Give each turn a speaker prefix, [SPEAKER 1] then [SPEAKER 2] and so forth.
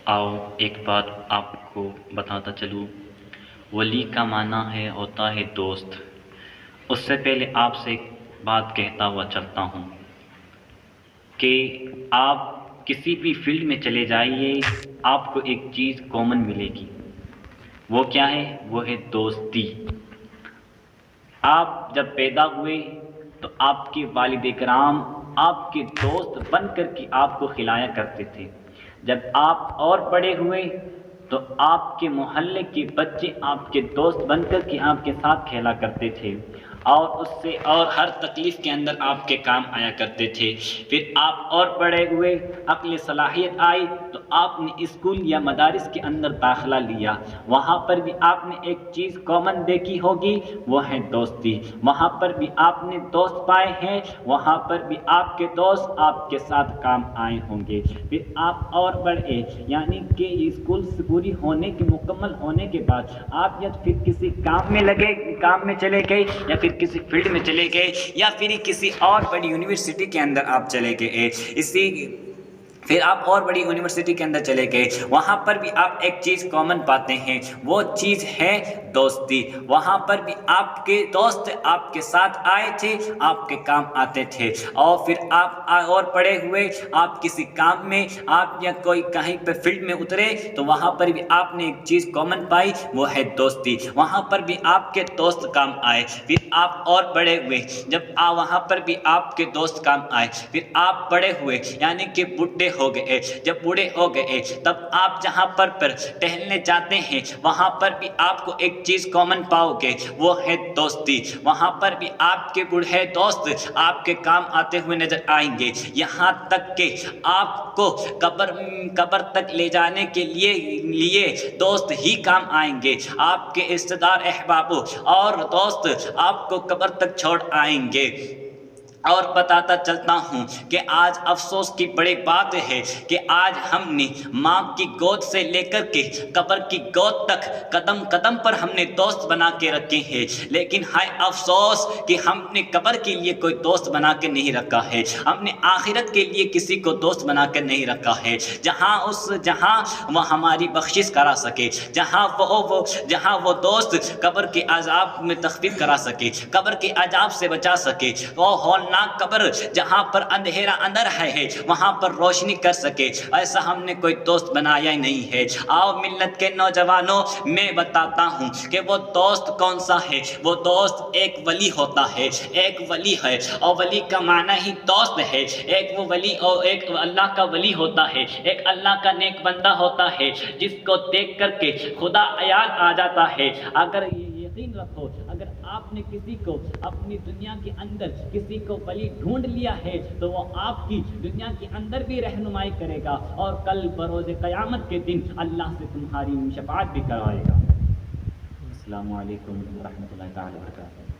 [SPEAKER 1] आओ एक बात आपको बताता चलूँ। वली का माना है होता है दोस्त। उससे पहले आपसे एक बात कहता हुआ चलता हूँ कि आप किसी भी फील्ड में चले जाइए, आपको एक चीज़ कॉमन मिलेगी। वो क्या है? वो है दोस्ती। आप जब पैदा हुए तो आपके वालिद इकराम आपके दोस्त बन कर के आपको खिलाया करते थे। जब आप और बड़े हुए तो आपके मोहल्ले के बच्चे आपके दोस्त बन कर के आपके साथ खेला करते थे और उससे और हर तकलीफ़ के अंदर आपके काम आया करते थे। फिर आप और बड़े हुए, अक्ल सलाहियत आई तो आपने स्कूल या मदारिस के अंदर दाखिला लिया। वहाँ पर भी आपने एक चीज़ कॉमन देखी होगी, वो है दोस्ती। वहाँ पर भी आपने दोस्त पाए हैं, वहाँ पर भी आपके दोस्त आपके साथ काम आए होंगे। फिर आप और बढ़े, यानी कि स्कूल से पूरी होने के मुकम्मल होने के बाद आप या फिर किसी काम में लगे, काम में चले गए, या फिर किसी फील्ड में चले गए, या फिर किसी और बड़ी यूनिवर्सिटी के अंदर आप चले गए। फिर आप और बड़ी यूनिवर्सिटी के अंदर चले गए, वहाँ पर भी आप एक चीज़ कॉमन पाते हैं, वो चीज़ है दोस्ती। वहाँ पर भी आपके दोस्त आपके साथ आए थे, आपके काम आते थे। और फिर आप और पढ़े हुए, आप किसी काम में आप या कोई कहीं पे फील्ड में उतरे तो वहाँ पर भी आपने एक चीज़ कॉमन पाई, वो है दोस्ती। वहाँ पर भी आपके दोस्त काम आए। फिर आप और बड़े हुए, जब वहाँ पर भी आपके दोस्त काम आए। फिर आप बड़े हुए, यानी कि बुढ़े हो गए। जब बूढ़े हो गए तब आप जहाँ पर टहलने जाते हैं, वहाँ पर भी आपको एक चीज़ कॉमन पाओगे, वो है दोस्ती। वहाँ पर भी आपके बूढ़े दोस्त आपके काम आते हुए नजर आएंगे। यहाँ तक कि आपको कब्र तक ले जाने के लिए दोस्त ही काम आएंगे। आपके रिश्तेदार अहबाबों और दोस्त आपको कब्र तक छोड़ आएंगे। और बताता चलता हूँ कि आज अफसोस की बड़ी बात है कि आज हमने माँ की गोद से लेकर के कब्र की गोद तक कदम कदम पर हमने दोस्त बना के रखे हैं, लेकिन हाय अफसोस कि हमने कब्र के लिए कोई दोस्त बना के नहीं रखा है, हमने आखिरत के लिए किसी को दोस्त बना के नहीं रखा है, जहाँ वह हमारी बख्शिश करा सके, जहाँ वो दोस्त कब्र के अजाब में तखफीफ करा सके, कब्र के अजाब से बचा सके। वो कब्र जहाँ पर अंधेरा अंदर है वहाँ पर रोशनी कर सके, ऐसा हमने कोई दोस्त बनाया ही नहीं है। आओ मिल्लत के नौजवानों, मैं बताता हूँ कि वो दोस्त कौन सा है। वो दोस्त एक वली होता है, एक वली है, और वली का माना ही दोस्त है। एक वो वली और एक अल्लाह का वली होता है, एक अल्लाह का नेक बंदा होता है जिसको देख करके खुदा याद आ जाता है। अगर यकीन रखो, अगर आपने किसी को अपनी दुनिया के अंदर किसी को वली ढूंढ लिया है तो वो आपकी दुनिया के अंदर भी रहनुमाई करेगा और कल बरोज़ क़यामत के दिन अल्लाह से तुम्हारी शफ़ाअत भी कराएगा। अस्सलामु अलैकुम व रहमतुल्लाहि तआला व बरकातहू।